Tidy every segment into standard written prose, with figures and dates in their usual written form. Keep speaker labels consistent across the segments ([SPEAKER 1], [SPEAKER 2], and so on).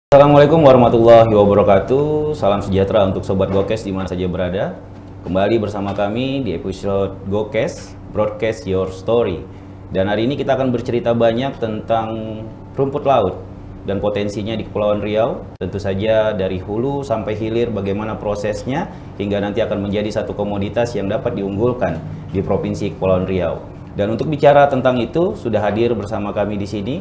[SPEAKER 1] Assalamualaikum warahmatullahi wabarakatuh. Salam sejahtera untuk Sobat Gokes di mana saja berada. Kembali bersama kami di episode Gokes, Broadcast Your Story. Dan hari ini kita akan bercerita banyak tentang rumput laut dan potensinya di Kepulauan Riau. Tentu saja dari hulu sampai hilir bagaimana prosesnya hingga nanti akan menjadi satu komoditas yang dapat diunggulkan di Provinsi Kepulauan Riau. Dan untuk bicara tentang itu sudah hadir bersama kami di sini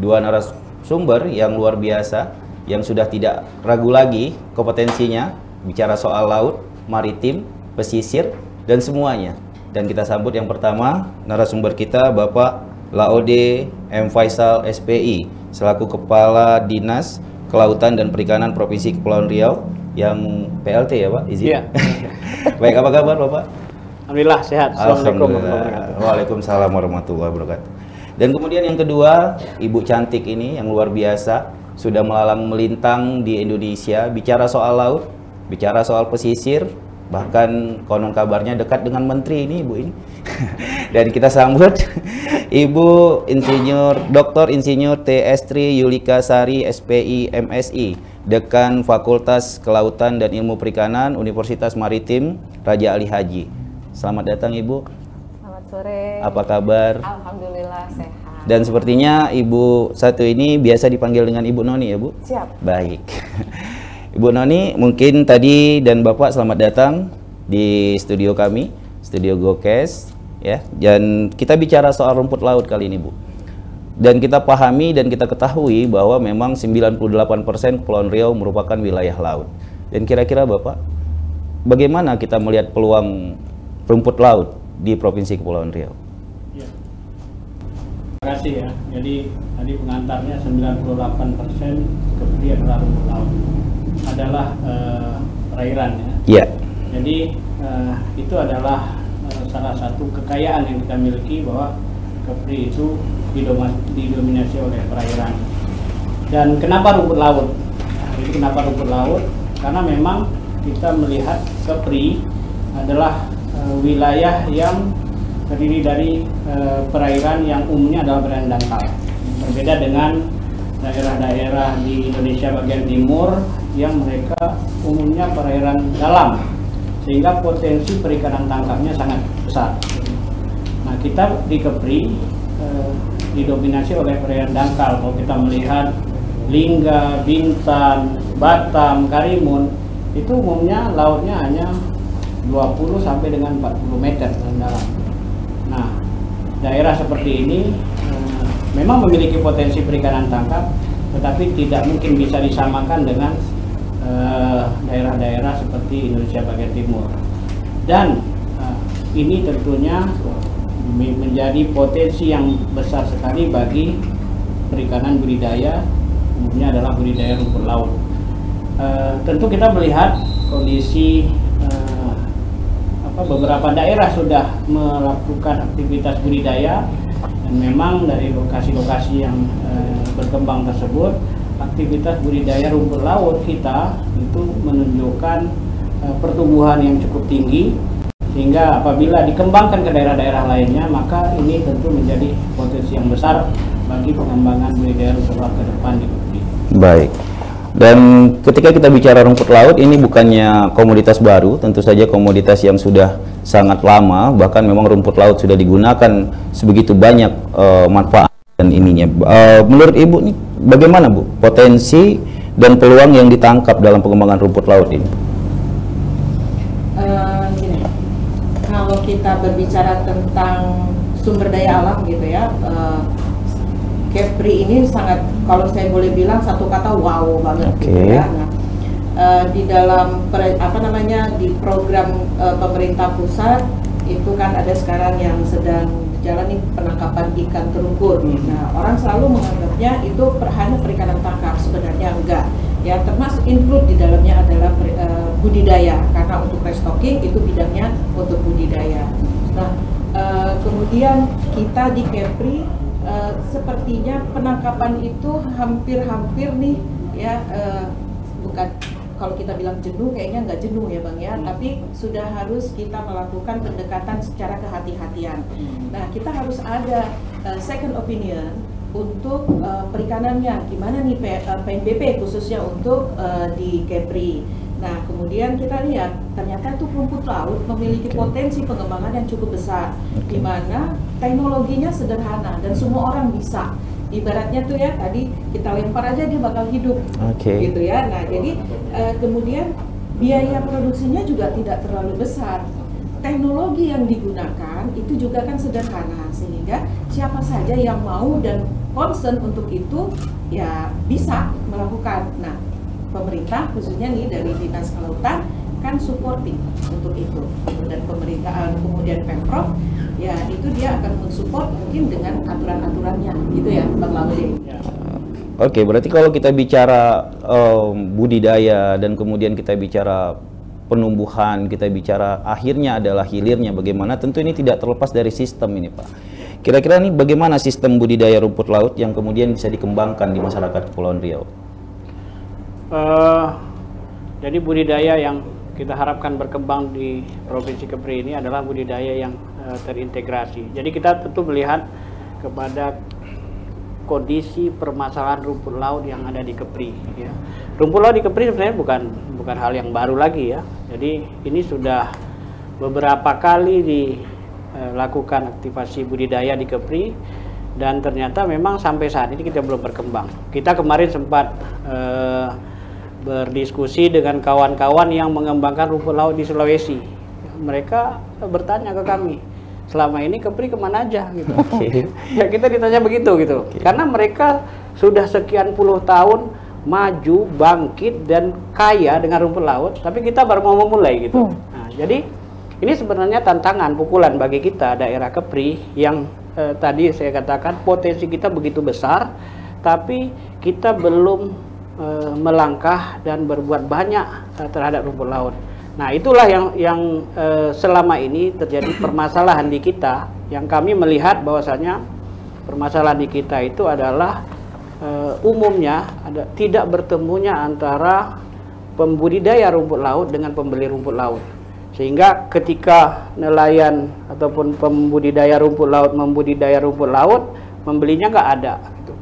[SPEAKER 1] dua narasumber yang luar biasa, yang sudah tidak ragu lagi kompetensinya bicara soal laut, maritim, pesisir, dan semuanya. Dan kita sambut yang pertama narasumber kita Bapak Laode M. Faisal SPI selaku Kepala Dinas Kelautan dan Perikanan Provinsi Kepulauan Riau yang PLT ya Pak, izin. Iya. Baik, apa kabar Bapak?
[SPEAKER 2] Alhamdulillah sehat.
[SPEAKER 1] Assalamualaikum warahmatullahi wabarakatuh. Waalaikumsalam warahmatullahi wabarakatuh. Dan kemudian yang kedua, Ibu cantik ini yang luar biasa, sudah melalang melintang di Indonesia, bicara soal laut, bicara soal pesisir, bahkan konon kabarnya dekat dengan menteri ini Ibu ini. Dan kita sambut Ibu Insinyur Dr. Insinyur T. Estri Yulika Sari SPI MSI, Dekan Fakultas Kelautan dan Ilmu Perikanan Universitas Maritim Raja Ali Haji. Selamat datang Ibu.
[SPEAKER 3] Selamat sore.
[SPEAKER 1] Apa kabar?
[SPEAKER 3] Alhamdulillah sehat.
[SPEAKER 1] Dan sepertinya Ibu satu ini biasa dipanggil dengan Ibu Noni ya Bu?
[SPEAKER 3] Siap.
[SPEAKER 1] Baik. Ibu Noni, mungkin tadi dan Bapak selamat datang di studio kami, studio Gokes ya. Dan kita bicara soal rumput laut kali ini Bu. Dan kita pahami dan kita ketahui bahwa memang 98% Kepulauan Riau merupakan wilayah laut. Dan kira-kira Bapak, bagaimana kita melihat peluang rumput laut di Provinsi Kepulauan Riau?
[SPEAKER 2] Terima kasih ya. Jadi tadi pengantarnya 98% Kepri adalah rumput laut, adalah perairan ya.
[SPEAKER 1] Iya.
[SPEAKER 2] Jadi itu adalah salah satu kekayaan yang kita miliki, bahwa Kepri itu didominasi oleh perairan. Dan kenapa rumput laut? Jadi kenapa rumput laut? Karena memang kita melihat Kepri adalah wilayah yang terdiri dari perairan yang umumnya adalah perairan dangkal. Berbeda dengan daerah-daerah di Indonesia bagian timur yang mereka umumnya perairan dalam, sehingga potensi perikanan tangkapnya sangat besar. Nah, kita di Kepri didominasi oleh perairan dangkal. Kalau kita melihat Lingga, Bintan, Batam, Karimun, itu umumnya lautnya hanya 20 sampai dengan 40 meter dalam. Nah, daerah seperti ini memang memiliki potensi perikanan tangkap, tetapi tidak mungkin bisa disamakan dengan daerah-daerah seperti Indonesia bagian timur. Dan ini tentunya menjadi potensi yang besar sekali bagi perikanan budidaya, umumnya adalah budidaya rumput laut. Tentu kita melihat kondisi beberapa daerah sudah melakukan aktivitas budidaya, dan memang dari lokasi-lokasi yang berkembang tersebut, aktivitas budidaya rumput laut kita itu menunjukkan pertumbuhan yang cukup tinggi, sehingga apabila dikembangkan ke daerah-daerah lainnya, maka ini tentu menjadi potensi yang besar bagi pengembangan budidaya rumput laut ke depan di Kepri.
[SPEAKER 1] Baik. Dan ketika kita bicara rumput laut, ini bukannya komoditas baru, tentu saja komoditas yang sudah sangat lama, bahkan memang rumput laut sudah digunakan sebegitu banyak manfaat dan ininya. Menurut Ibu nih, bagaimana Bu potensi dan peluang yang ditangkap dalam pengembangan rumput laut ini?
[SPEAKER 3] Gini, kalau kita berbicara tentang sumber daya alam gitu ya, Kepri ini sangat, kalau saya boleh bilang satu kata, wow banget gitu ya. Nah, di dalam di program pemerintah pusat itu kan ada sekarang yang sedang berjalan nih, penangkapan ikan terungkul. Nah, orang selalu menganggapnya itu hanya perikanan tangkap, sebenarnya enggak. Ya, termasuk include di dalamnya adalah budidaya, karena untuk restocking itu bidangnya untuk budidaya. Nah, kemudian kita di Kepri sepertinya penangkapan itu hampir-hampir nih ya, bukan, kalau kita bilang jenuh, kayaknya nggak jenuh ya Bang ya, tapi sudah harus kita melakukan pendekatan secara kehati-hatian. Nah, kita harus ada second opinion untuk perikanannya, gimana nih PNBP khususnya untuk di Kepri. Nah, kemudian kita lihat ternyata tuh rumput laut memiliki potensi pengembangan yang cukup besar, di mana teknologinya sederhana dan semua orang bisa. Ibaratnya tuh ya, tadi kita lempar aja dia bakal hidup, gitu ya. Nah, jadi kemudian biaya produksinya juga tidak terlalu besar. Teknologi yang digunakan itu juga kan sederhana, sehingga siapa saja yang mau dan concern untuk itu ya bisa melakukan. Nah, pemerintah khususnya nih dari Dinas Kelautan kan supporting untuk itu, dan pemerintah kemudian Pemprov ya itu dia akan mensupport mungkin dengan aturan-aturannya gitu ya, Bang Laude.
[SPEAKER 1] Oke, berarti kalau kita bicara budidaya dan kemudian kita bicara penumbuhan, kita bicara akhirnya adalah hilirnya bagaimana, tentu ini tidak terlepas dari sistem ini, Pak. Kira-kira nih bagaimana sistem budidaya rumput laut yang kemudian bisa dikembangkan di masyarakat Kepulauan Riau?
[SPEAKER 2] Jadi budidaya yang kita harapkan berkembang di Provinsi Kepri ini adalah budidaya yang terintegrasi. Jadi kita tentu melihat kepada kondisi permasalahan rumput laut yang ada di Kepri. Ya. Rumput laut di Kepri sebenarnya bukan hal yang baru lagi ya. Jadi ini sudah beberapa kali dilakukan aktivasi budidaya di Kepri, dan ternyata memang sampai saat ini kita belum berkembang. Kita kemarin sempat berdiskusi dengan kawan-kawan yang mengembangkan rumput laut di Sulawesi. Mereka bertanya ke kami, selama ini Kepri kemana aja gitu. Ya kita ditanya begitu gitu. Karena mereka sudah sekian puluh tahun maju, bangkit dan kaya dengan rumput laut, tapi kita baru mau memulai gitu. Nah, jadi ini sebenarnya tantangan, pukulan bagi kita daerah Kepri yang tadi saya katakan potensi kita begitu besar, tapi kita belum melangkah dan berbuat banyak terhadap rumput laut. Nah, itulah yang selama ini terjadi permasalahan di kita, yang kami melihat bahwasanya permasalahan di kita itu adalah umumnya tidak bertemunya antara pembudidaya rumput laut dengan pembeli rumput laut. Sehingga ketika nelayan ataupun pembudidaya rumput laut membudidaya rumput laut, membelinya nggak ada.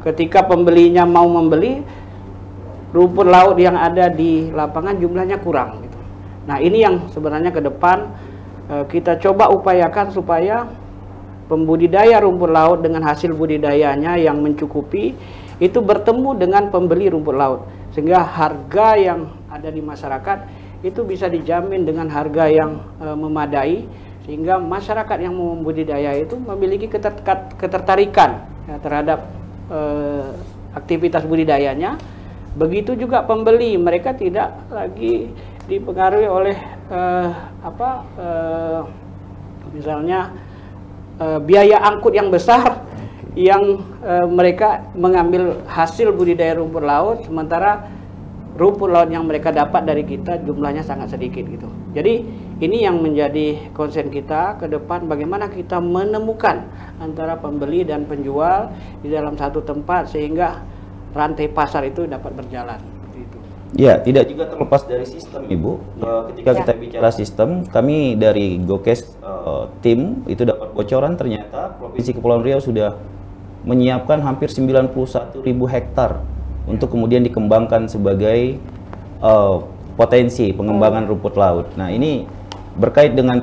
[SPEAKER 2] Ketika pembelinya mau membeli, rumput laut yang ada di lapangan jumlahnya kurang. Gitu. Nah, ini yang sebenarnya ke depan kita coba upayakan supaya pembudidaya rumput laut dengan hasil budidayanya yang mencukupi itu bertemu dengan pembeli rumput laut, sehingga harga yang ada di masyarakat itu bisa dijamin dengan harga yang memadai, sehingga masyarakat yang membudidaya itu memiliki ketertarikan ya, terhadap aktivitas budidayanya. Begitu juga pembeli, mereka tidak lagi dipengaruhi oleh misalnya biaya angkut yang besar yang mereka mengambil hasil budidaya rumput laut, sementara rumput laut yang mereka dapat dari kita jumlahnya sangat sedikit gitu. Jadi ini yang menjadi konsen kita ke depan, bagaimana kita menemukan antara pembeli dan penjual di dalam satu tempat sehingga rantai pasar itu dapat berjalan. Itu.
[SPEAKER 1] Ya, tidak juga terlepas dari sistem, Ibu. Ketika kita bicara sistem, kami dari Gokes tim itu dapat bocoran ternyata Provinsi Kepulauan Riau sudah menyiapkan hampir 91.000 hektar untuk kemudian dikembangkan sebagai potensi pengembangan rumput laut. Nah, ini berkait dengan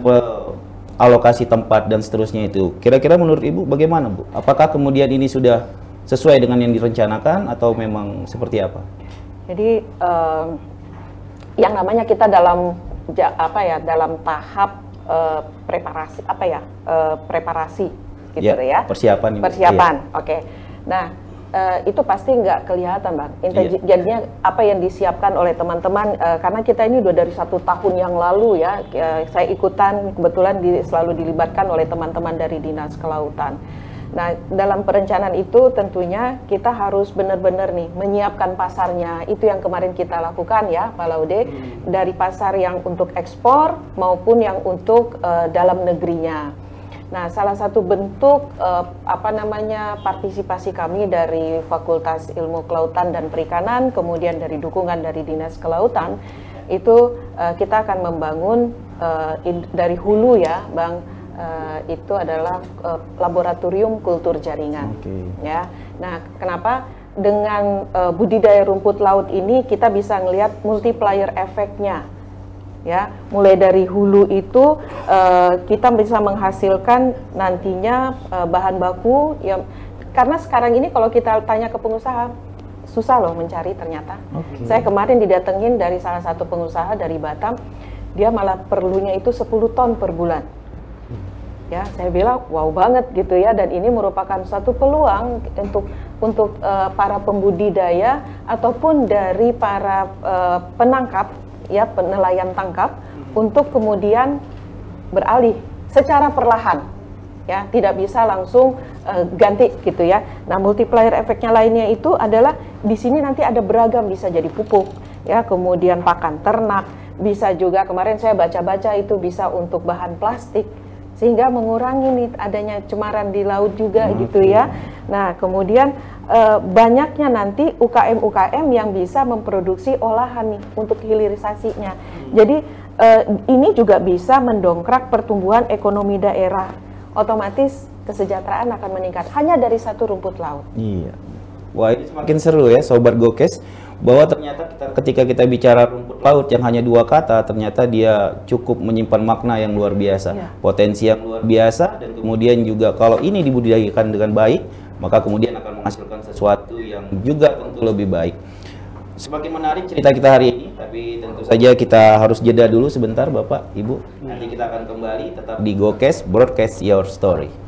[SPEAKER 1] alokasi tempat dan seterusnya itu. Kira-kira menurut Ibu bagaimana, Bu? Apakah kemudian ini sudah sesuai dengan yang direncanakan atau memang seperti apa?
[SPEAKER 4] Jadi yang namanya kita dalam dalam tahap preparasi preparasi gitu ya.
[SPEAKER 1] Persiapan.
[SPEAKER 4] Persiapan. Iya. Oke. Nah, itu pasti nggak kelihatan, Bang. Jadinya apa yang disiapkan oleh teman-teman, karena kita ini udah dari 1 tahun yang lalu ya, saya ikutan, kebetulan selalu dilibatkan oleh teman-teman dari Dinas Kelautan. Nah, dalam perencanaan itu tentunya kita harus benar-benar nih menyiapkan pasarnya. Itu yang kemarin kita lakukan ya, Pak Laude, dari pasar yang untuk ekspor maupun yang untuk dalam negerinya. Nah, salah satu bentuk partisipasi kami dari Fakultas Ilmu Kelautan dan Perikanan, kemudian dari dukungan dari Dinas Kelautan, itu kita akan membangun dari hulu ya, Bang, itu adalah laboratorium kultur jaringan. Ya, nah kenapa dengan budidaya rumput laut ini kita bisa ngelihat multiplier efeknya? Ya, mulai dari hulu itu kita bisa menghasilkan nantinya bahan baku yang, karena sekarang ini kalau kita tanya ke pengusaha susah loh mencari ternyata. Saya kemarin didatengin dari salah satu pengusaha dari Batam, dia malah perlunya itu 10 ton per bulan. Ya, saya bilang wow banget gitu ya, dan ini merupakan satu peluang untuk para pembudidaya ataupun dari para penangkap ya, penelayan tangkap untuk kemudian beralih secara perlahan ya, tidak bisa langsung ganti gitu ya. Nah, multiplier efeknya lainnya itu adalah di sini nanti ada beragam, bisa jadi pupuk ya, kemudian pakan ternak, bisa juga kemarin saya baca-baca itu bisa untuk bahan plastik, sehingga mengurangi nih adanya cemaran di laut juga gitu ya. Nah, kemudian banyaknya nanti UKM-UKM yang bisa memproduksi olahan nih untuk hilirisasinya. Jadi ini juga bisa mendongkrak pertumbuhan ekonomi daerah. Otomatis kesejahteraan akan meningkat hanya dari satu rumput laut.
[SPEAKER 1] Iya. Wah, ini semakin seru ya Sobat Gokes, bahwa ternyata ketika kita bicara rumput laut yang hanya 2 kata, ternyata dia cukup menyimpan makna yang luar biasa, potensi yang luar biasa, dan kemudian juga kalau ini dibudidayakan dengan baik, maka kemudian akan menghasilkan sesuatu yang juga tentu lebih baik. Semakin menarik cerita kita hari ini, tapi tentu saja kita harus jeda dulu sebentar Bapak, Ibu. Nanti kita akan kembali tetap di Gokes, Broadcast Your Story.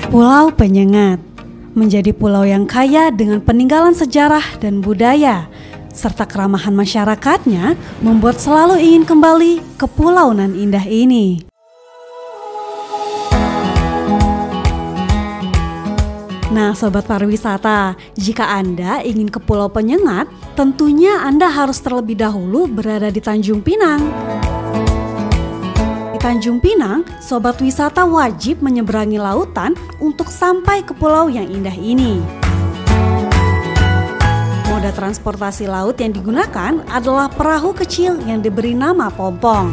[SPEAKER 5] Pulau Penyengat menjadi pulau yang kaya dengan peninggalan sejarah dan budaya, serta keramahan masyarakatnya membuat selalu ingin kembali ke pulau nan indah ini. Nah, Sobat Pariwisata, jika Anda ingin ke Pulau Penyengat, tentunya Anda harus terlebih dahulu berada di Tanjung Pinang. Di Tanjung Pinang, Sobat Wisata wajib menyeberangi lautan untuk sampai ke pulau yang indah ini. Moda transportasi laut yang digunakan adalah perahu kecil yang diberi nama Pompong.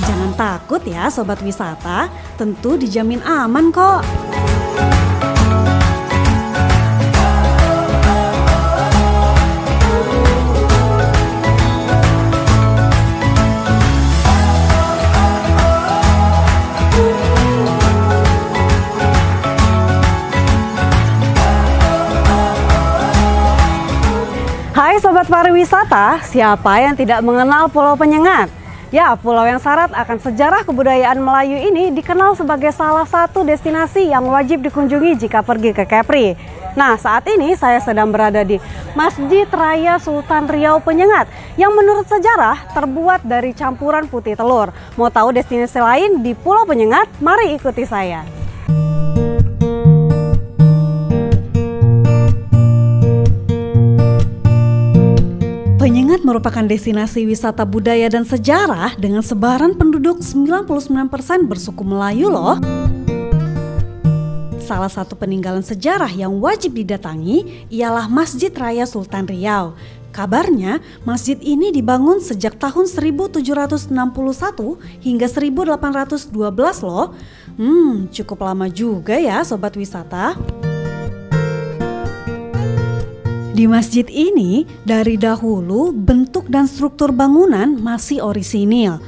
[SPEAKER 5] Jangan takut ya Sobat Wisata, tentu dijamin aman kok.
[SPEAKER 6] Hai Sobat Pariwisata, siapa yang tidak mengenal Pulau Penyengat? Ya, pulau yang syarat akan sejarah kebudayaan Melayu ini dikenal sebagai salah satu destinasi yang wajib dikunjungi jika pergi ke Kepri. Nah, saat ini saya sedang berada di Masjid Raya Sultan Riau Penyengat yang menurut sejarah terbuat dari campuran putih telur. Mau tahu destinasi lain di Pulau Penyengat? Mari ikuti saya.
[SPEAKER 5] Penyengat merupakan destinasi wisata budaya dan sejarah dengan sebaran penduduk 99% bersuku Melayu loh. Salah satu peninggalan sejarah yang wajib didatangi ialah Masjid Raya Sultan Riau. Kabarnya masjid ini dibangun sejak tahun 1761 hingga 1812 loh. Cukup lama juga ya Sobat Wisata. Di masjid ini, dari dahulu bentuk dan struktur bangunan masih orisinil.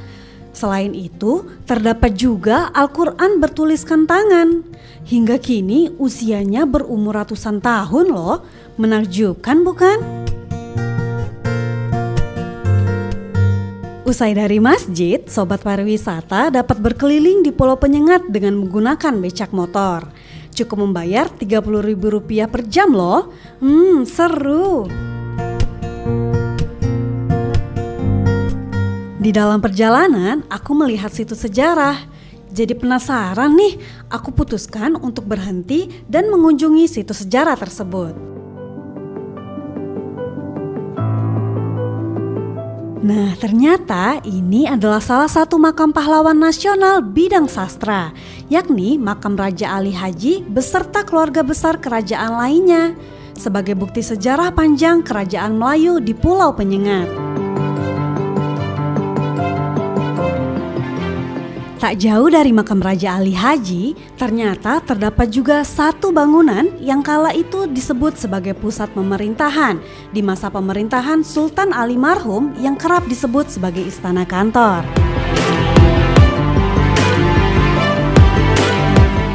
[SPEAKER 5] Selain itu, terdapat juga Al-Quran bertuliskan tangan. Hingga kini usianya berumur ratusan tahun loh. Menakjubkan bukan? Usai dari masjid, Sobat Pariwisata dapat berkeliling di Pulau Penyengat dengan menggunakan becak motor. Cukup membayar Rp30.000 per jam loh. Seru. Di dalam perjalanan, aku melihat situs sejarah. Jadi penasaran nih, aku putuskan untuk berhenti dan mengunjungi situs sejarah tersebut. Nah, ternyata ini adalah salah satu makam pahlawan nasional bidang sastra, yakni makam Raja Ali Haji beserta keluarga besar kerajaan lainnya, sebagai bukti sejarah panjang kerajaan Melayu di Pulau Penyengat. Tak jauh dari makam Raja Ali Haji, ternyata terdapat juga satu bangunan yang kala itu disebut sebagai pusat pemerintahan di masa pemerintahan Sultan Ali marhum yang kerap disebut sebagai istana kantor.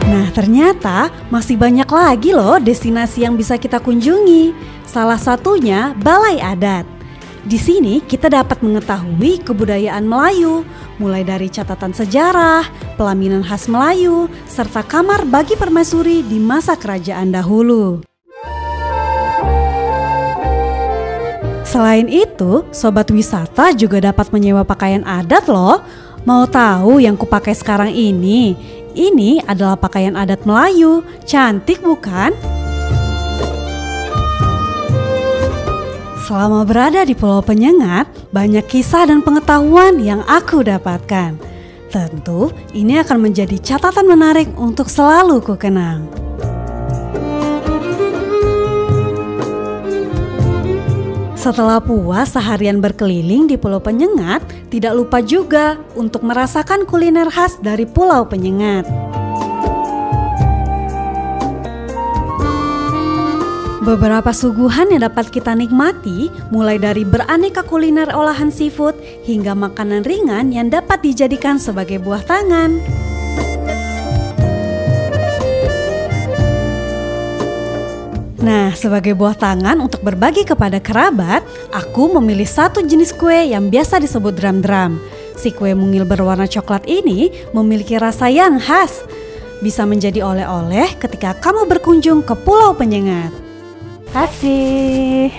[SPEAKER 5] Nah, ternyata masih banyak lagi loh destinasi yang bisa kita kunjungi. Salah satunya Balai Adat. Di sini kita dapat mengetahui kebudayaan Melayu, mulai dari catatan sejarah, pelaminan khas Melayu, serta kamar bagi permaisuri di masa kerajaan dahulu. Selain itu, sobat wisata juga dapat menyewa pakaian adat loh. Mau tahu yang kupakai sekarang ini? Ini adalah pakaian adat Melayu. Cantik bukan? Selama berada di Pulau Penyengat, banyak kisah dan pengetahuan yang aku dapatkan. Tentu, ini akan menjadi catatan menarik untuk selalu kukenang. Setelah puas seharian berkeliling di Pulau Penyengat, tidak lupa juga untuk merasakan kuliner khas dari Pulau Penyengat. Beberapa suguhan yang dapat kita nikmati, mulai dari beraneka kuliner olahan seafood hingga makanan ringan yang dapat dijadikan sebagai buah tangan. Nah, sebagai buah tangan untuk berbagi kepada kerabat, aku memilih satu jenis kue yang biasa disebut dram-dram. Si kue mungil berwarna coklat ini memiliki rasa yang khas. Bisa menjadi oleh-oleh ketika kamu berkunjung ke Pulau Penyengat.
[SPEAKER 6] Kasih.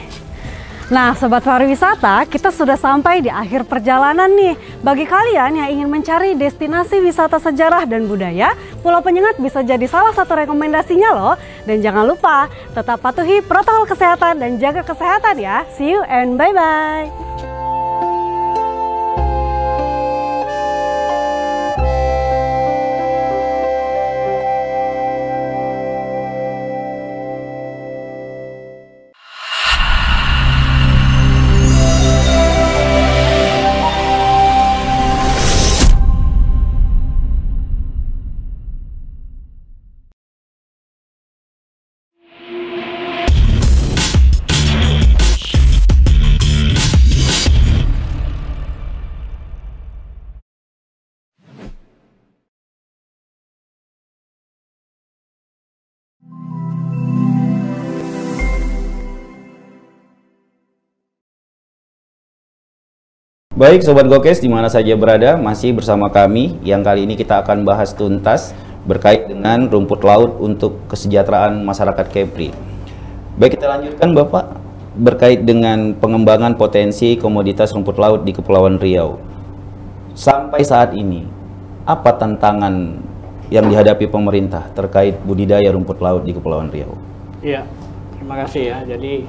[SPEAKER 6] Nah, sobat pariwisata, kita sudah sampai di akhir perjalanan nih. Bagi kalian yang ingin mencari destinasi wisata sejarah dan budaya, Pulau Penyengat bisa jadi salah satu rekomendasinya loh. Dan jangan lupa, tetap patuhi protokol kesehatan dan jaga kesehatan ya. See you and bye-bye.
[SPEAKER 1] Baik Sobat Gokes di mana saja berada, masih bersama kami yang kali ini kita akan bahas tuntas berkait dengan rumput laut untuk kesejahteraan masyarakat Kepri. Baik, kita lanjutkan Bapak berkait dengan pengembangan potensi komoditas rumput laut di Kepulauan Riau. Sampai saat ini, apa tantangan yang dihadapi pemerintah terkait budidaya rumput laut di Kepulauan Riau?
[SPEAKER 2] Iya, terima kasih ya. Jadi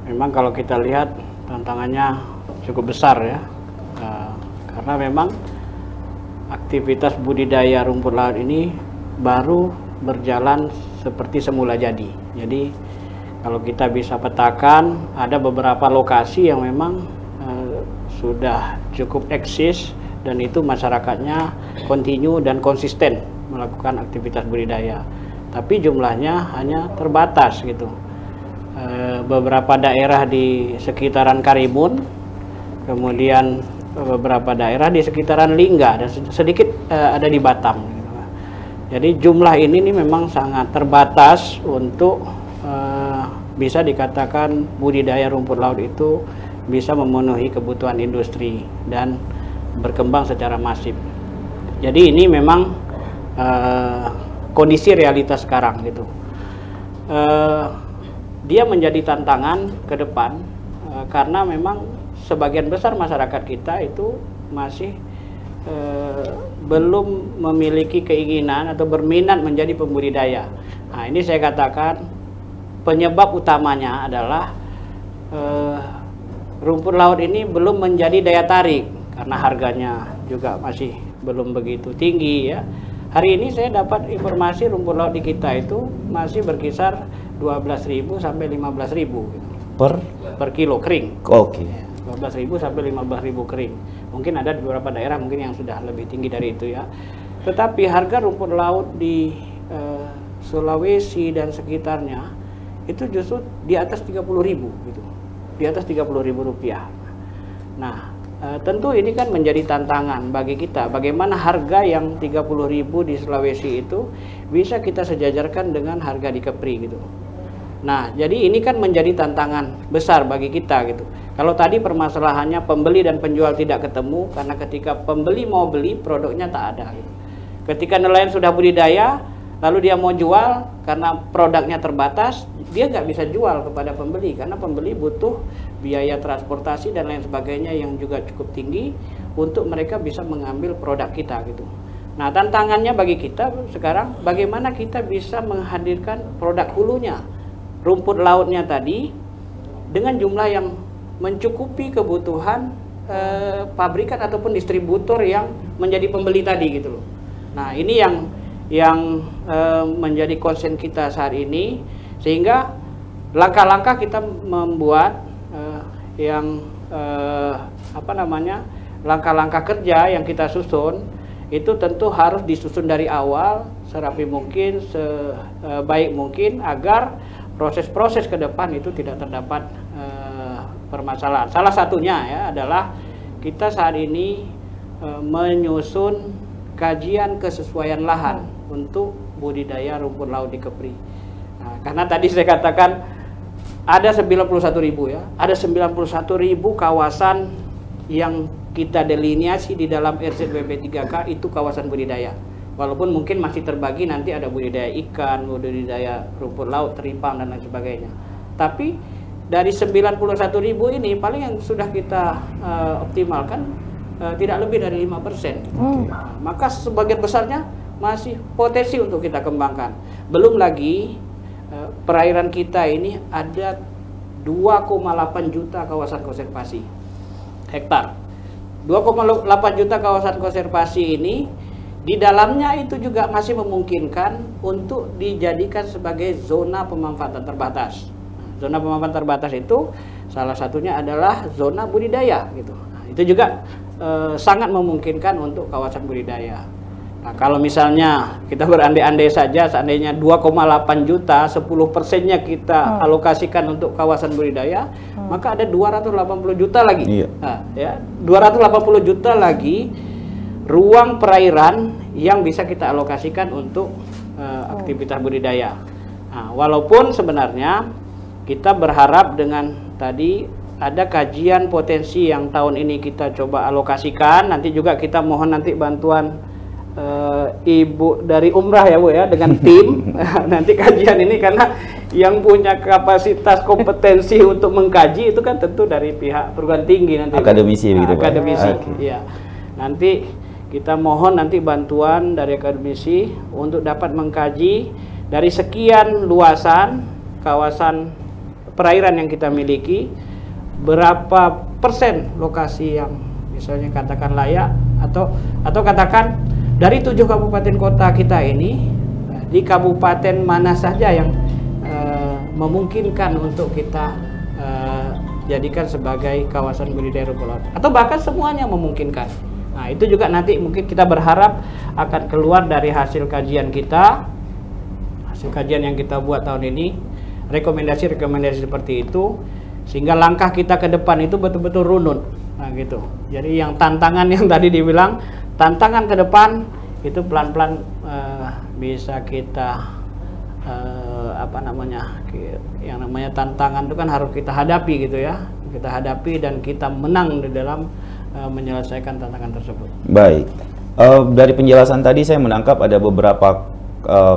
[SPEAKER 2] memang kalau kita lihat tantangannya cukup besar ya, karena memang aktivitas budidaya rumput laut ini baru berjalan seperti semula jadi. Jadi kalau kita bisa petakan, ada beberapa lokasi yang memang sudah cukup eksis dan itu masyarakatnya kontinu dan konsisten melakukan aktivitas budidaya. Tapi jumlahnya hanya terbatas gitu. Beberapa daerah di sekitaran Karimun, kemudian beberapa daerah di sekitaran Lingga dan sedikit ada di Batam. Jadi jumlah ini memang sangat terbatas untuk bisa dikatakan budidaya rumput laut itu bisa memenuhi kebutuhan industri dan berkembang secara masif. Jadi ini memang kondisi realitas sekarang gitu. Dia menjadi tantangan ke depan karena memang sebagian besar masyarakat kita itu masih belum memiliki keinginan atau berminat menjadi pembudidaya. Nah, ini saya katakan penyebab utamanya adalah rumput laut ini belum menjadi daya tarik karena harganya juga masih belum begitu tinggi ya. Hari ini saya dapat informasi rumput laut di kita itu masih berkisar 12.000 sampai 15.000 per kilo kering.
[SPEAKER 1] Oke.
[SPEAKER 2] 12.000 sampai 15.000 kering. Mungkin ada di beberapa daerah mungkin yang sudah lebih tinggi dari itu ya. Tetapi harga rumput laut di Sulawesi dan sekitarnya itu justru di atas 30.000 gitu. Di atas 30.000 rupiah. Nah, tentu ini kan menjadi tantangan bagi kita. Bagaimana harga yang 30.000 di Sulawesi itu bisa kita sejajarkan dengan harga di Kepri gitu. Nah, jadi ini kan menjadi tantangan besar bagi kita gitu. Kalau tadi permasalahannya pembeli dan penjual tidak ketemu karena ketika pembeli mau beli produknya tak ada gitu. Ketika nelayan sudah budidaya lalu dia mau jual karena produknya terbatas, dia nggak bisa jual kepada pembeli karena pembeli butuh biaya transportasi dan lain sebagainya yang juga cukup tinggi untuk mereka bisa mengambil produk kita gitu. Nah, tantangannya bagi kita sekarang bagaimana kita bisa menghadirkan produk hulunya, rumput lautnya tadi dengan jumlah yang mencukupi kebutuhan pabrikan ataupun distributor yang menjadi pembeli tadi gitu loh. Nah, ini yang menjadi concern kita saat ini, sehingga langkah-langkah kita membuat langkah-langkah kerja yang kita susun itu tentu harus disusun dari awal serapi mungkin, sebaik mungkin agar proses-proses ke depan itu tidak terdapat permasalahan. Salah satunya ya adalah kita saat ini menyusun kajian kesesuaian lahan untuk budidaya rumput laut di Kepri. Nah, karena tadi saya katakan ada 91.000 ya, ada 91.000 kawasan yang kita delineasi di dalam RZBB 3K itu kawasan budidaya. Walaupun mungkin masih terbagi nanti ada budidaya ikan, budidaya rumput laut, teripang dan lain sebagainya. Tapi dari 91.000 ini paling yang sudah kita optimalkan tidak lebih dari 5%. Maka sebagian besarnya masih potensi untuk kita kembangkan. Belum lagi perairan kita ini ada 2,8 juta kawasan konservasi hektar. 2,8 juta kawasan konservasi ini di dalamnya itu juga masih memungkinkan untuk dijadikan sebagai zona pemanfaatan terbatas. Zona pemanfaatan terbatas itu salah satunya adalah zona budidaya gitu. Nah, itu juga sangat memungkinkan untuk kawasan budidaya. Nah, kalau misalnya kita berandai-andai saja, seandainya 2,8 juta, 10%-nya kita alokasikan untuk kawasan budidaya, maka ada 280 juta lagi. Iya. Nah, ya, 280 juta lagi ruang perairan yang bisa kita alokasikan untuk aktivitas budidaya. Nah, walaupun sebenarnya kita berharap dengan tadi ada kajian potensi yang tahun ini kita coba alokasikan, nanti juga kita mohon nanti bantuan Ibu dari Umrah ya Bu ya dengan tim nanti kajian ini, karena yang punya kapasitas kompetensi untuk mengkaji itu kan tentu dari pihak perguruan tinggi nanti
[SPEAKER 1] akademisi gitu,
[SPEAKER 2] akademisi ya. Nanti kita mohon nanti bantuan dari akademisi untuk dapat mengkaji dari sekian luasan kawasan perairan yang kita miliki, berapa persen lokasi yang misalnya katakan layak atau katakan dari 7 kabupaten kota kita ini, di kabupaten mana saja yang memungkinkan untuk kita jadikan sebagai kawasan budidaya rumput laut, atau bahkan semuanya memungkinkan. Nah, itu juga nanti mungkin kita berharap akan keluar dari hasil kajian kita, hasil kajian yang kita buat tahun ini, rekomendasi-rekomendasi seperti itu, sehingga langkah kita ke depan itu betul-betul runut. Nah, gitu. Jadi yang tantangan yang tadi dibilang, tantangan ke depan itu pelan-pelan bisa kita yang namanya tantangan itu kan harus kita hadapi gitu ya. Kita hadapi dan kita menang di dalam menyelesaikan tantangan tersebut.
[SPEAKER 1] Baik. Dari penjelasan tadi saya menangkap ada beberapa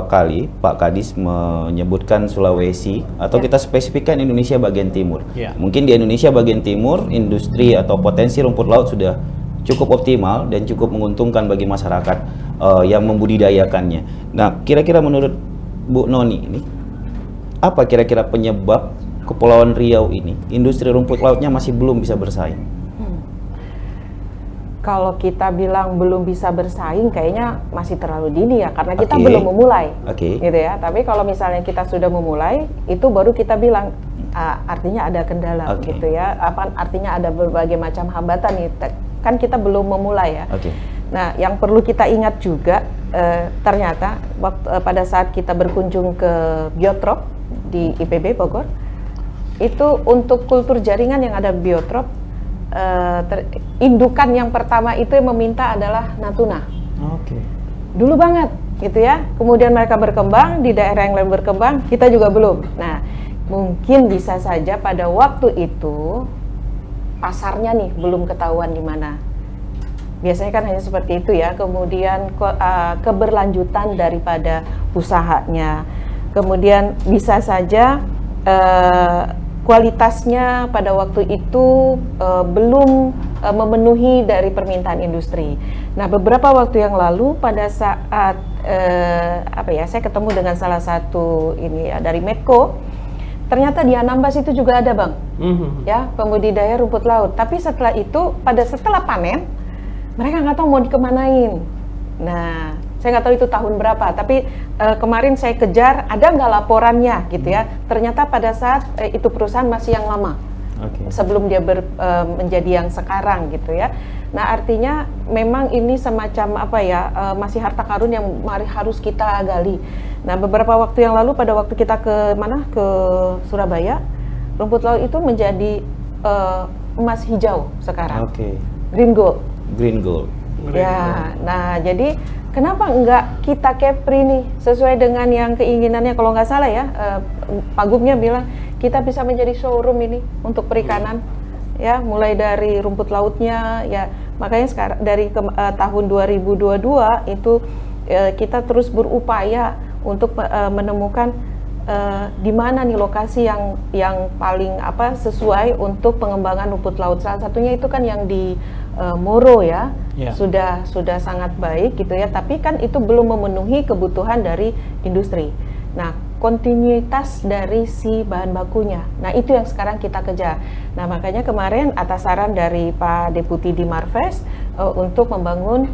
[SPEAKER 1] kali Pak Kadis menyebutkan Sulawesi atau kita spesifikkan Indonesia bagian timur. Mungkin di Indonesia bagian timur industri atau potensi rumput laut sudah cukup optimal dan cukup menguntungkan bagi masyarakat yang membudidayakannya. Nah, kira-kira menurut Bu Noni ini apa kira-kira penyebab Kepulauan Riau ini industri rumput lautnya masih belum bisa bersaing?
[SPEAKER 4] Kalau kita bilang belum bisa bersaing, kayaknya masih terlalu dini ya, karena kita belum memulai, gitu ya. Tapi kalau misalnya kita sudah memulai, itu baru kita bilang artinya ada kendala, gitu ya. Apa artinya ada berbagai macam hambatan nih? Kan kita belum memulai ya. Nah, yang perlu kita ingat juga, ternyata pada saat kita berkunjung ke Biotrop di IPB Bogor, itu untuk kultur jaringan yang ada Biotrop. Indukan yang pertama itu yang meminta adalah Natuna. Dulu banget gitu ya. Kemudian mereka berkembang, di daerah yang lain berkembang, kita juga belum. Nah, mungkin bisa saja pada waktu itu pasarnya nih belum ketahuan di mana. Biasanya kan hanya seperti itu ya. Kemudian keberlanjutan daripada usahanya. Kemudian bisa saja kualitasnya pada waktu itu belum memenuhi dari permintaan industri. Nah, beberapa waktu yang lalu pada saat saya ketemu dengan salah satu ini ya, dari Medco, ternyata di Anambas itu juga ada Bang, ya pembudidaya rumput laut. Tapi setelah itu, setelah panen, mereka nggak tahu mau dikemanain. Nah, saya nggak tahu itu tahun berapa, tapi kemarin saya kejar, ada nggak laporannya gitu ya. Ternyata pada saat itu perusahaan masih yang lama, sebelum dia menjadi yang sekarang gitu ya. Nah, artinya memang ini semacam masih harta karun yang harus kita gali. Nah, beberapa waktu yang lalu pada waktu kita ke Surabaya, rumput laut itu menjadi emas hijau sekarang, green gold. Ya, nah jadi kenapa enggak kita Kepri nih sesuai dengan yang keinginannya? Kalau nggak salah ya, Pak Gubnya bilang kita bisa menjadi showroom ini untuk perikanan, ya mulai dari rumput lautnya, ya makanya sekarang dari tahun 2022 itu kita terus berupaya untuk menemukan di mana nih lokasi yang paling sesuai untuk pengembangan rumput laut. Salah satunya itu kan yang di Moro ya, sudah sangat baik gitu ya, tapi kan itu belum memenuhi kebutuhan dari industri. Nah, kontinuitas dari si bahan bakunya, nah itu yang sekarang kita kejar. Nah, makanya kemarin atas saran dari Pak Deputi di Marves untuk membangun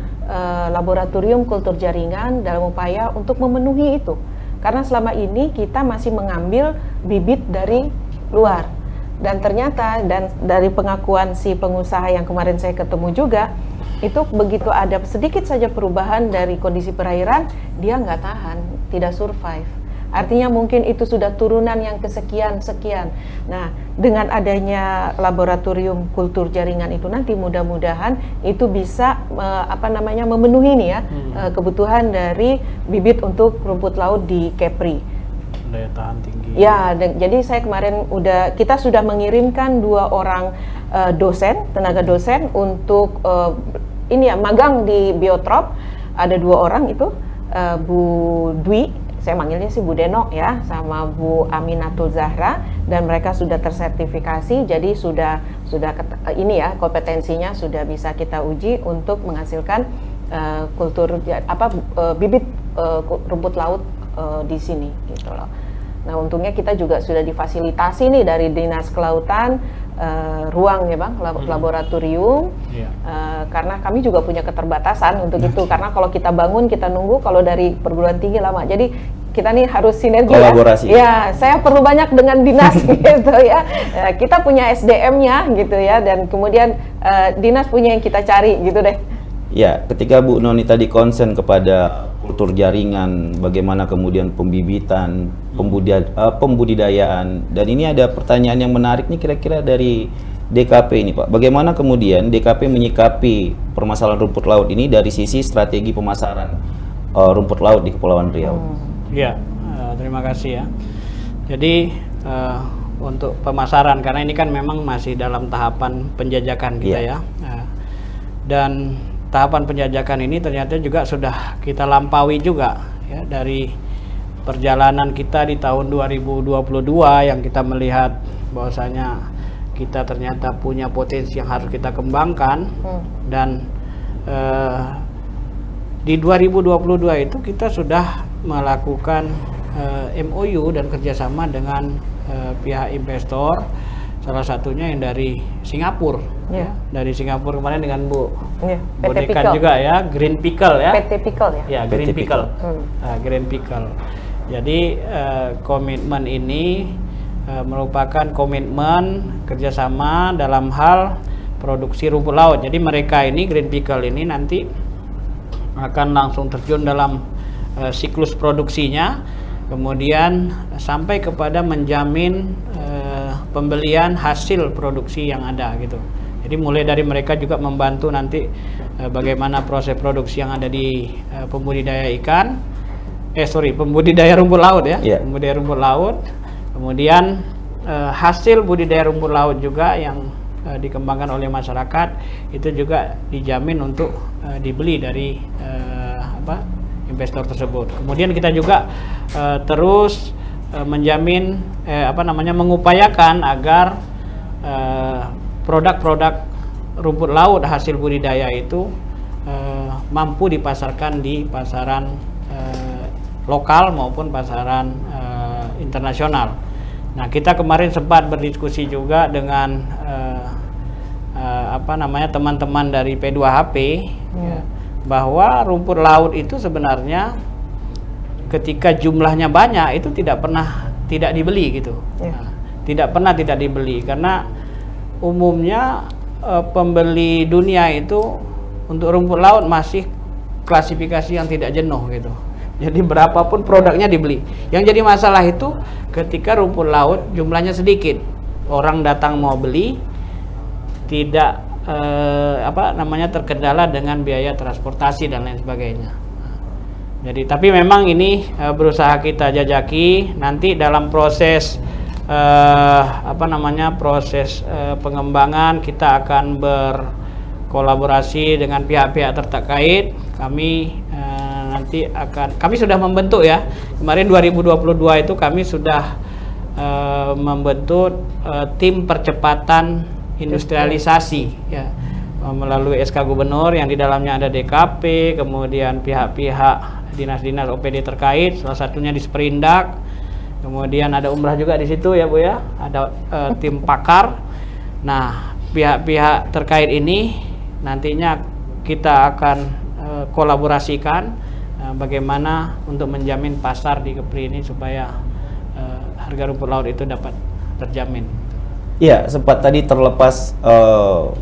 [SPEAKER 4] laboratorium kultur jaringan dalam upaya untuk memenuhi itu. Karena selama ini kita masih mengambil bibit dari luar. Dan ternyata dari pengakuan si pengusaha yang kemarin saya ketemu juga, itu begitu ada sedikit saja perubahan dari kondisi perairan, dia nggak tahan, tidak survive. Artinya mungkin itu sudah turunan yang kesekian-sekian. Nah, dengan adanya laboratorium kultur jaringan itu nanti mudah-mudahan itu bisa memenuhi nih ya kebutuhan dari bibit untuk rumput laut di Kepri.
[SPEAKER 2] Daya tahan tinggi.
[SPEAKER 4] Ya, jadi saya kemarin kita sudah mengirimkan 2 orang tenaga dosen untuk magang di Biotrop. Ada 2 orang itu, Bu Dwi, saya manggilnya sih Bu Deno ya, sama Bu Aminatul Zahra, dan mereka sudah tersertifikasi, jadi sudah kompetensinya sudah bisa kita uji untuk menghasilkan bibit rumput laut di sini gitu loh. Nah, untungnya kita juga sudah difasilitasi nih dari Dinas Kelautan ruang ya Bang, laboratorium, karena kami juga punya keterbatasan untuk itu, karena kalau kita bangun kita nunggu, kalau dari perguruan tinggi lama, jadi kita nih harus sinergi
[SPEAKER 1] kolaborasi.
[SPEAKER 4] Ya, saya perlu banyak dengan dinas gitu ya. Kita punya SDM-nya gitu ya, dan kemudian dinas punya yang kita cari gitu deh.
[SPEAKER 1] Ya, ketika Bu Noni tadi konsen kepada kultur jaringan, bagaimana kemudian pembibitan, pembudidayaan, dan ini ada pertanyaan yang menarik nih kira-kira dari DKP ini Pak. Bagaimana kemudian DKP menyikapi permasalahan rumput laut ini dari sisi strategi pemasaran rumput laut di Kepulauan Riau?
[SPEAKER 2] Ya, terima kasih ya. Jadi untuk pemasaran, karena ini kan memang masih dalam tahapan penjajakan kita ya. Dan tahapan penjajakan ini ternyata juga sudah kita lampaui juga ya dari perjalanan kita di tahun 2022 yang kita melihat bahwasanya kita ternyata punya potensi yang harus kita kembangkan. Dan di 2022 itu kita sudah melakukan MOU dan kerjasama dengan pihak investor, salah satunya yang dari Singapura. Dari Singapura kemarin dengan Bu Bodekan juga ya, Green Pickle ya.
[SPEAKER 4] PT Pickle ya?
[SPEAKER 2] Ya, Green Pickle. Green Pickle. Jadi komitmen ini merupakan komitmen kerjasama dalam hal produksi rumput laut. Jadi mereka ini, Green Pickle ini nanti akan langsung terjun dalam siklus produksinya, kemudian sampai kepada menjamin pembelian hasil produksi yang ada gitu. Jadi mulai dari mereka juga membantu nanti bagaimana proses produksi yang ada di pembudidaya ikan, pembudidaya rumput laut ya, pembudidaya rumput laut. Kemudian hasil budidaya rumput laut juga yang dikembangkan oleh masyarakat itu juga dijamin untuk dibeli dari investor tersebut. Kemudian kita juga terus menjamin mengupayakan agar produk-produk rumput laut hasil budidaya itu mampu dipasarkan di pasaran lokal maupun pasaran internasional. Nah, kita kemarin sempat berdiskusi juga dengan teman-teman dari P2HP ya, bahwa rumput laut itu sebenarnya ketika jumlahnya banyak itu tidak pernah tidak dibeli gitu. Nah, tidak pernah tidak dibeli karena umumnya pembeli dunia itu untuk rumput laut masih klasifikasi yang tidak jenuh gitu. Jadi berapapun produknya dibeli. Yang jadi masalah itu ketika rumput laut jumlahnya sedikit, orang datang mau beli tidak terkendala dengan biaya transportasi dan lain sebagainya. Jadi tapi memang ini berusaha kita jajaki nanti dalam proses pengembangan kita akan berkolaborasi dengan pihak-pihak terkait. Kami sudah membentuk ya, kemarin 2022 itu kami sudah membentuk tim percepatan industrialisasi ya, melalui SK Gubernur yang di dalamnya ada DKP, kemudian pihak-pihak dinas-dinas OPD terkait, salah satunya di Sperindak, kemudian ada Umrah juga di situ ya Bu ya, ada tim pakar. Nah, pihak-pihak terkait ini nantinya kita akan kolaborasikan bagaimana untuk menjamin pasar di Kepri ini supaya harga rumput laut itu dapat terjamin.
[SPEAKER 1] Ya, sempat tadi terlepas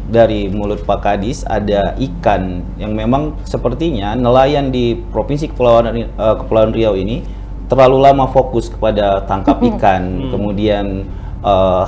[SPEAKER 1] dari mulut Pak Kadis, ada ikan yang memang sepertinya nelayan di Provinsi Kepulauan Riau ini terlalu lama fokus kepada tangkap ikan, kemudian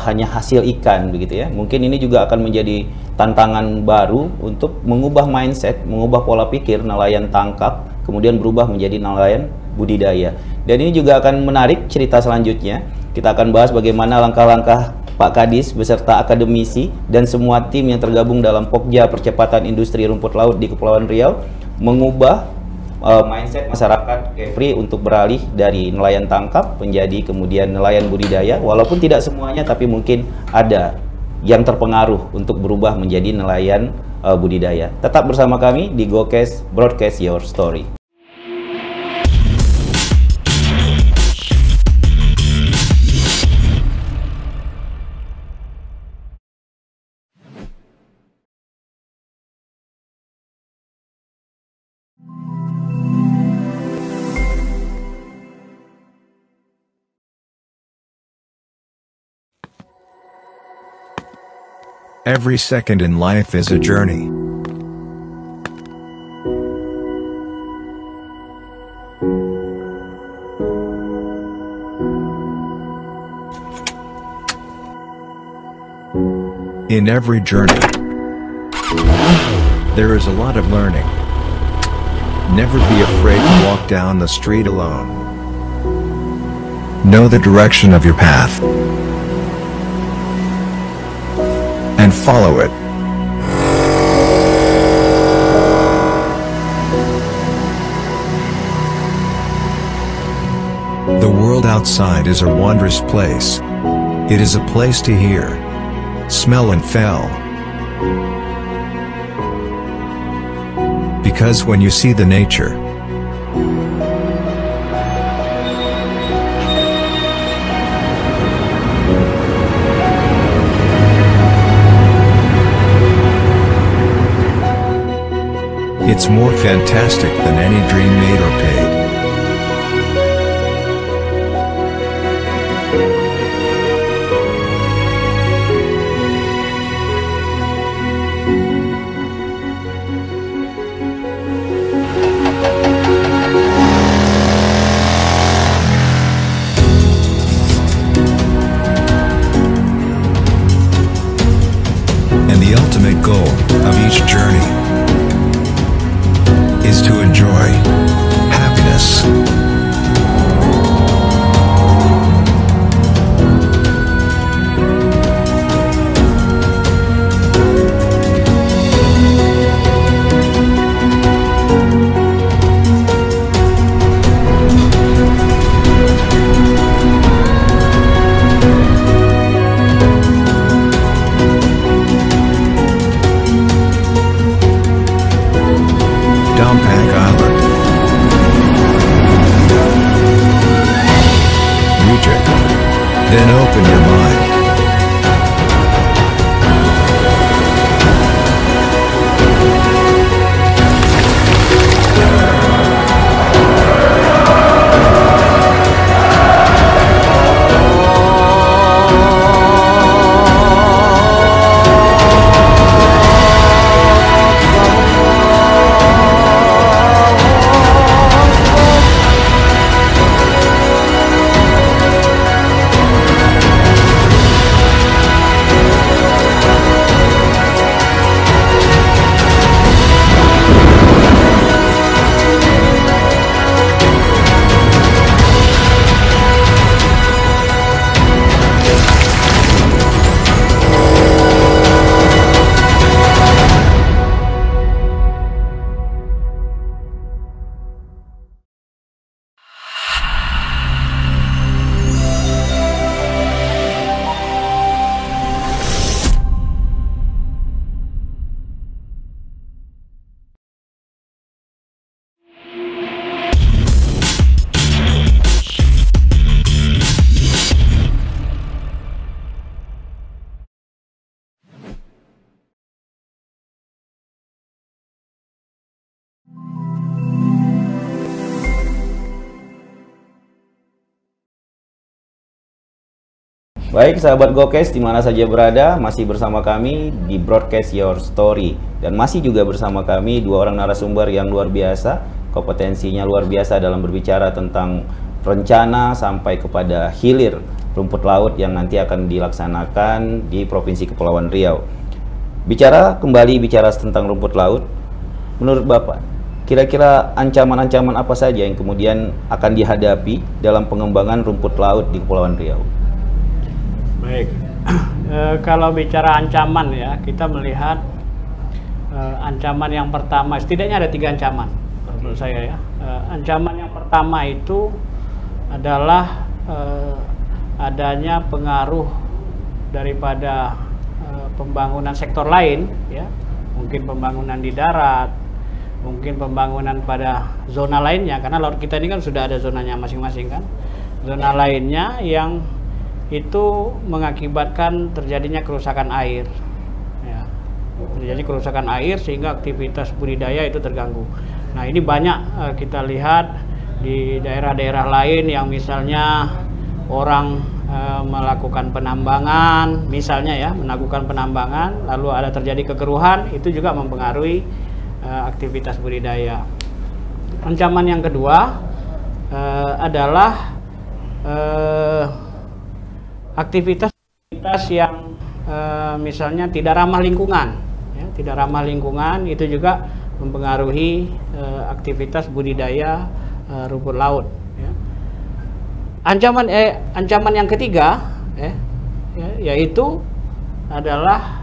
[SPEAKER 1] hanya hasil ikan begitu ya. Mungkin ini juga akan menjadi tantangan baru untuk mengubah mindset, mengubah pola pikir nelayan tangkap, kemudian berubah menjadi nelayan budidaya. Dan ini juga akan menarik cerita selanjutnya. Kita akan bahas bagaimana langkah-langkah Pak Kadis beserta akademisi dan semua tim yang tergabung dalam Pokja Percepatan Industri Rumput Laut di Kepulauan Riau mengubah mindset masyarakat Kepri untuk beralih dari nelayan tangkap menjadi kemudian nelayan budidaya, walaupun tidak semuanya tapi mungkin ada yang terpengaruh untuk berubah menjadi nelayan budidaya. Tetap bersama kami di GoCast Broadcast Your Story.
[SPEAKER 7] Every second in life is a journey. In every journey, there is a lot of learning. Never be afraid to walk down the street alone. Know the direction of your path and follow it. The world outside is a wondrous place. It is a place to hear, smell and feel. Because when you see the nature, it's more fantastic than any dream made or paid. And the ultimate goal of each journey is to enjoy happiness. Dompag Island. Reach it. Then open your mind.
[SPEAKER 1] Baik sahabat Gokes di mana saja berada, masih bersama kami di Broadcast Your Story. Dan masih juga bersama kami dua orang narasumber yang luar biasa, kompetensinya luar biasa dalam berbicara tentang rencana sampai kepada hilir rumput laut yang nanti akan dilaksanakan di Provinsi Kepulauan Riau. Bicara tentang rumput laut, menurut Bapak, kira-kira ancaman-ancaman apa saja yang kemudian akan dihadapi dalam pengembangan rumput laut di Kepulauan Riau?
[SPEAKER 2] Baik, kalau bicara ancaman ya, kita melihat ancaman yang pertama, setidaknya ada 3 ancaman menurut saya ya. Ancaman yang pertama itu adalah adanya pengaruh daripada pembangunan sektor lain ya, mungkin pembangunan di darat, mungkin pembangunan pada zona lainnya, karena laut kita ini kan sudah ada zonanya masing-masing kan, zona lainnya yang itu mengakibatkan terjadinya kerusakan air ya. Terjadi kerusakan air sehingga aktivitas budidaya itu terganggu. Nah ini banyak kita lihat di daerah-daerah lain yang misalnya orang melakukan penambangan misalnya ya, melakukan penambangan lalu ada terjadi kekeruhan, itu juga mempengaruhi aktivitas budidaya. Ancaman yang kedua adalah aktivitas yang misalnya tidak ramah lingkungan ya, tidak ramah lingkungan itu juga mempengaruhi aktivitas budidaya rumput laut ya. Ancaman yang ketiga yaitu adalah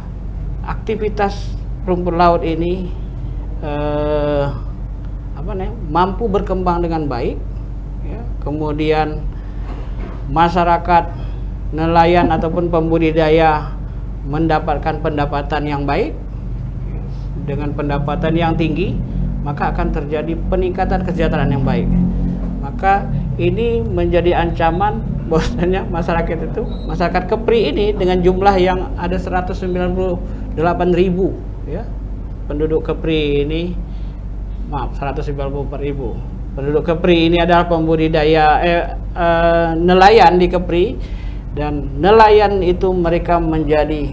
[SPEAKER 2] aktivitas rumput laut ini mampu berkembang dengan baik ya, kemudian masyarakat nelayan ataupun pembudidaya mendapatkan pendapatan yang baik, dengan pendapatan yang tinggi, maka akan terjadi peningkatan kesejahteraan yang baik. Maka ini menjadi ancaman bahwasanya masyarakat Kepri ini dengan jumlah yang ada 198.000 ya. Penduduk Kepri ini, maaf, 194.000. Penduduk Kepri ini adalah pembudidaya nelayan di Kepri, dan nelayan itu mereka menjadi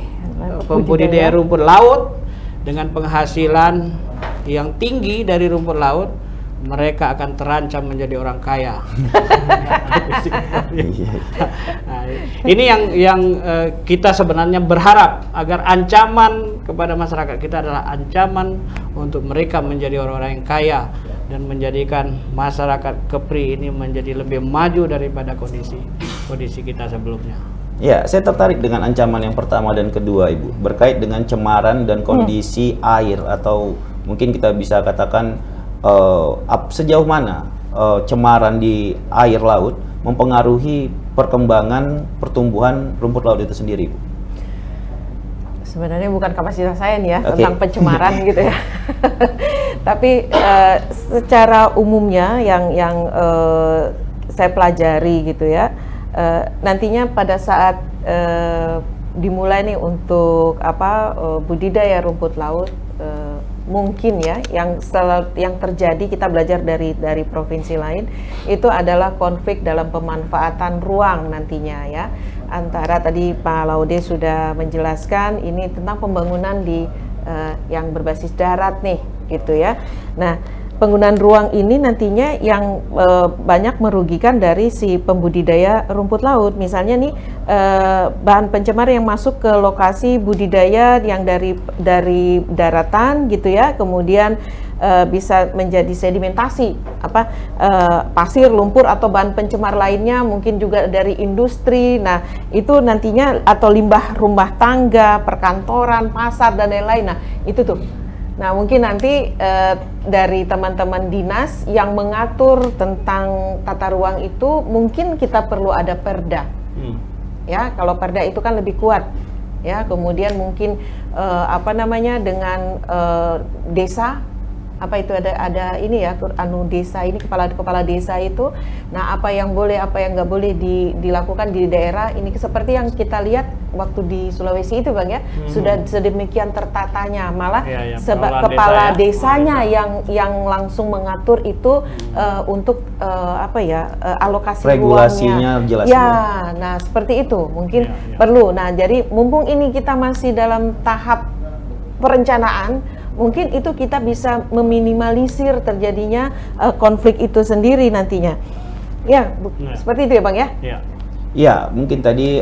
[SPEAKER 2] pembudidaya rumput laut dengan penghasilan yang tinggi dari rumput laut. Mereka akan terancam menjadi orang kaya. Nah, ini yang kita sebenarnya berharap agar ancaman kepada masyarakat kita adalah ancaman untuk mereka menjadi orang-orang yang kaya dan menjadikan masyarakat Kepri ini menjadi lebih maju daripada kondisi kita sebelumnya.
[SPEAKER 1] Ya, saya tertarik dengan ancaman yang pertama dan kedua, Ibu, berkait dengan cemaran dan kondisi air, atau mungkin kita bisa katakan sejauh mana cemaran di air laut mempengaruhi perkembangan pertumbuhan rumput laut itu sendiri, Bu?
[SPEAKER 4] Sebenarnya bukan kapasitas saya nih ya, tentang pencemaran gitu ya. Tapi secara umumnya yang saya pelajari gitu ya, nantinya pada saat dimulai nih untuk budidaya rumput laut, mungkin ya yang terjadi, kita belajar dari provinsi lain, itu adalah konflik dalam pemanfaatan ruang nantinya ya, antara tadi Pak Laude sudah menjelaskan ini tentang pembangunan di yang berbasis darat nih gitu ya. Nah, penggunaan ruang ini nantinya yang banyak merugikan dari si pembudidaya rumput laut. Misalnya nih bahan pencemar yang masuk ke lokasi budidaya yang dari daratan gitu ya, kemudian bisa menjadi sedimentasi pasir, lumpur atau bahan pencemar lainnya, mungkin juga dari industri. Nah, itu nantinya, atau limbah rumah tangga, perkantoran, pasar dan lain-lain. Nah, itu tuh. Nah, mungkin nanti dari teman-teman dinas yang mengatur tentang tata ruang itu, mungkin kita perlu ada perda. Ya, kalau perda itu kan lebih kuat. Ya, kemudian mungkin dengan desa, itu ada ini ya, desa ini, kepala desa itu. Nah, apa yang boleh, apa yang nggak boleh dilakukan di daerah ini, seperti yang kita lihat waktu di Sulawesi itu, Bang ya, sudah sedemikian tertatanya, malah kepala desanya yang langsung mengatur itu untuk alokasi
[SPEAKER 1] regulasinya
[SPEAKER 4] ruangnya.
[SPEAKER 1] Jelas
[SPEAKER 4] ya. Nah, seperti itu mungkin perlu. Nah, jadi mumpung ini kita masih dalam tahap perencanaan, mungkin itu kita bisa meminimalisir terjadinya konflik itu sendiri nantinya. Ya, seperti itu ya, Bang ya?
[SPEAKER 1] Ya, mungkin tadi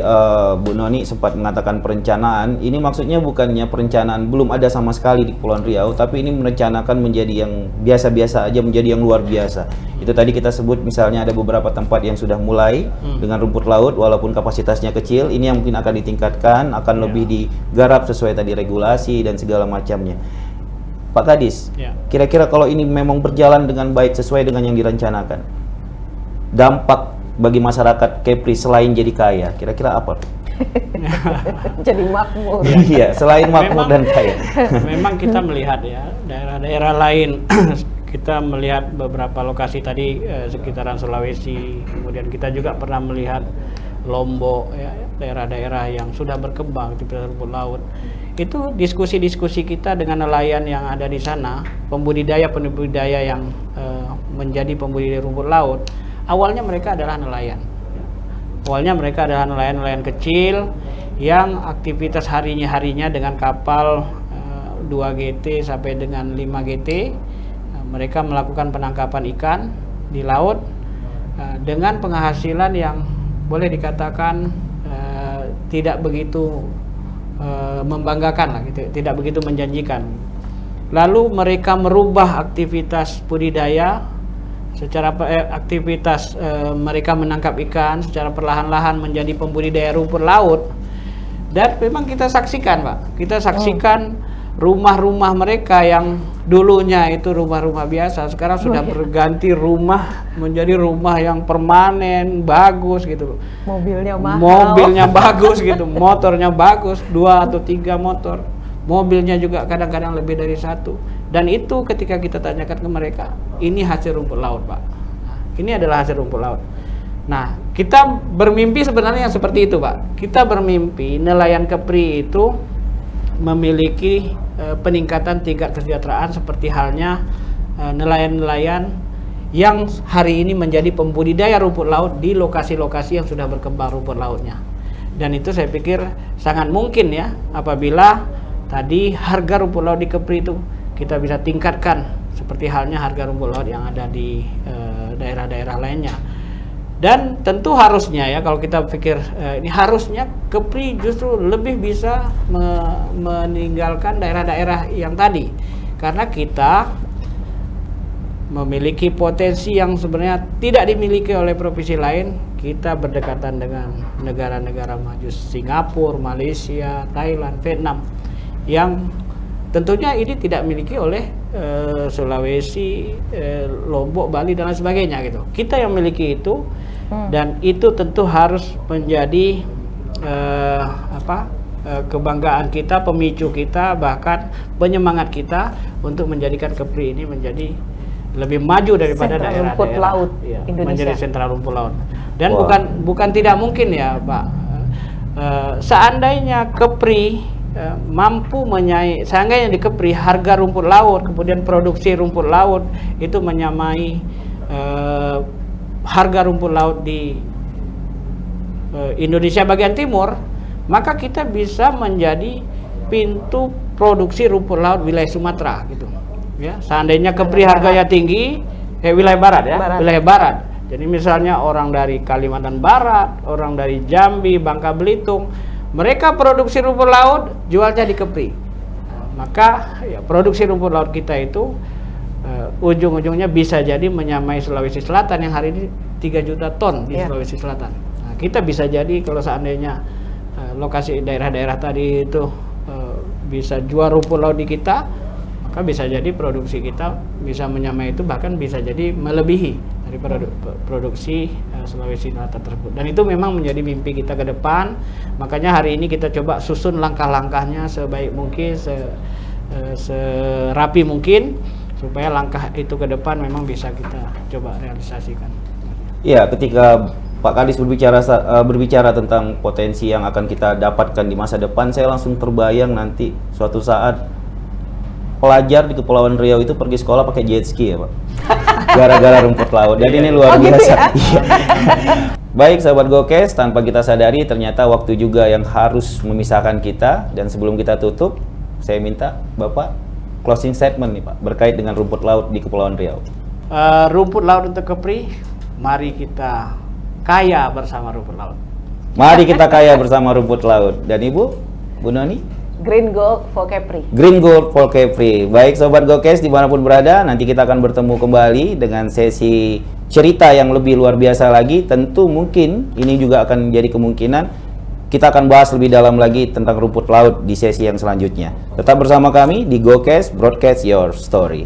[SPEAKER 1] Bu Noni sempat mengatakan perencanaan. Ini maksudnya bukannya perencanaan belum ada sama sekali di Kepulauan Riau, tapi ini merencanakan menjadi yang biasa-biasa aja, menjadi yang luar biasa. Itu tadi kita sebut misalnya ada beberapa tempat yang sudah mulai dengan rumput laut, walaupun kapasitasnya kecil. Ini yang mungkin akan ditingkatkan, akan lebih digarap sesuai tadi regulasi dan segala macamnya. Pak Kadis, kira-kira kalau ini memang berjalan dengan baik sesuai dengan yang direncanakan, dampak bagi masyarakat Kepri selain jadi kaya, kira-kira apa?
[SPEAKER 4] Jadi makmur.
[SPEAKER 1] Iya, selain makmur dan kaya.
[SPEAKER 2] Memang kita melihat ya, daerah-daerah lain, kita melihat beberapa lokasi tadi sekitaran Sulawesi, kemudian kita juga pernah melihat Lombok, ya, daerah-daerah yang sudah berkembang di rumput laut. Itu diskusi-diskusi kita dengan nelayan yang ada di sana, pembudidaya yang menjadi pembudidaya rumput laut. Awalnya mereka adalah nelayan. Awalnya mereka adalah nelayan kecil yang aktivitas harinya dengan kapal 2 GT sampai dengan 5 GT. Mereka melakukan penangkapan ikan di laut dengan penghasilan yang boleh dikatakan tidak begitu membanggakan lah, gitu, tidak begitu menjanjikan. Lalu mereka merubah aktivitas budidaya secara aktivitas mereka menangkap ikan secara perlahan-lahan menjadi pembudidaya rumput laut. Dan memang kita saksikan, Pak, kita saksikan rumah-rumah mereka yang dulunya itu rumah-rumah biasa, sekarang sudah berganti rumah menjadi rumah yang permanen, bagus gitu.
[SPEAKER 4] Mobilnya mahal.
[SPEAKER 2] Mobilnya bagus gitu, motornya bagus, 2 atau 3 motor. Mobilnya juga kadang-kadang lebih dari 1. Dan itu ketika kita tanyakan ke mereka, ini hasil rumput laut, Pak. Ini adalah hasil rumput laut. Nah, kita bermimpi sebenarnya seperti itu, Pak. Kita bermimpi nelayan Kepri itu memiliki peningkatan tingkat kesejahteraan seperti halnya nelayan-nelayan yang hari ini menjadi pembudidaya rumput laut di lokasi-lokasi yang sudah berkembang rumput lautnya. Dan itu saya pikir sangat mungkin ya, apabila tadi harga rumput laut di Kepri itu kita bisa tingkatkan seperti halnya harga rumput laut yang ada di daerah-daerah lainnya. Dan tentu harusnya ya, kalau kita pikir ini harusnya Kepri justru lebih bisa meninggalkan daerah-daerah yang tadi, karena kita memiliki potensi yang sebenarnya tidak dimiliki oleh provinsi lain. Kita berdekatan dengan negara-negara maju, Singapura, Malaysia, Thailand, Vietnam, yang tentunya ini tidak dimiliki oleh Sulawesi, Lombok, Bali dan lain sebagainya gitu. Kita yang memiliki itu, dan itu tentu harus menjadi kebanggaan kita, pemicu kita, bahkan penyemangat kita untuk menjadikan Kepri ini menjadi lebih maju daripada daerah-daerah
[SPEAKER 4] rumput laut Indonesia.
[SPEAKER 2] Menjadi sentral rumput laut. Dan bukan tidak mungkin ya, Pak. Seandainya Kepri mampu seandainya di Kepri harga rumput laut, kemudian produksi rumput laut itu menyamai harga rumput laut di Indonesia bagian timur, maka kita bisa menjadi pintu produksi rumput laut wilayah Sumatera gitu. Ya, seandainya Kepri harganya tinggi, wilayah barat ya, wilayah barat. Jadi misalnya orang dari Kalimantan Barat, orang dari Jambi, Bangka Belitung, mereka produksi rumput laut jualnya di Kepri. Maka ya, produksi rumput laut kita itu ujung-ujungnya bisa jadi menyamai Sulawesi Selatan yang hari ini 3 juta ton di Sulawesi Selatan. Nah, kita bisa jadi kalau seandainya lokasi daerah-daerah tadi itu bisa jual rumput laut di kita, maka bisa jadi produksi kita bisa menyamai itu, bahkan bisa jadi melebihi dari produksi Sulawesi Selatan tersebut. Dan itu memang menjadi mimpi kita ke depan. Makanya hari ini kita coba susun langkah-langkahnya sebaik mungkin, serapi mungkin, supaya langkah itu ke depan memang bisa kita coba realisasikan.
[SPEAKER 1] Iya, ketika Pak Kadis berbicara tentang potensi yang akan kita dapatkan di masa depan, saya langsung terbayang nanti suatu saat pelajar di Kepulauan Riau itu pergi sekolah pakai jet ski ya, Pak. Gara-gara rumput laut. Dan ini luar biasa. Gitu ya? Baik sahabat Gokes, tanpa kita sadari ternyata waktu juga yang harus memisahkan kita. Dan sebelum kita tutup, saya minta Bapak closing statement nih Pak, berkait dengan rumput laut di Kepulauan Riau.
[SPEAKER 2] Rumput laut untuk Kepri, mari kita kaya bersama rumput laut.
[SPEAKER 1] Mari kita kaya bersama rumput laut. Dan Ibu, Bu Noni?
[SPEAKER 4] Green Gold for Kepri.
[SPEAKER 1] Green Gold for Kepri. Baik Sobat Gokes dimanapun berada, nanti kita akan bertemu kembali dengan sesi cerita yang lebih luar biasa lagi. Tentu mungkin ini juga akan menjadi kemungkinan kita akan bahas lebih dalam lagi tentang rumput laut di sesi yang selanjutnya. Tetap bersama kami di Gokes, Broadcast Your Story.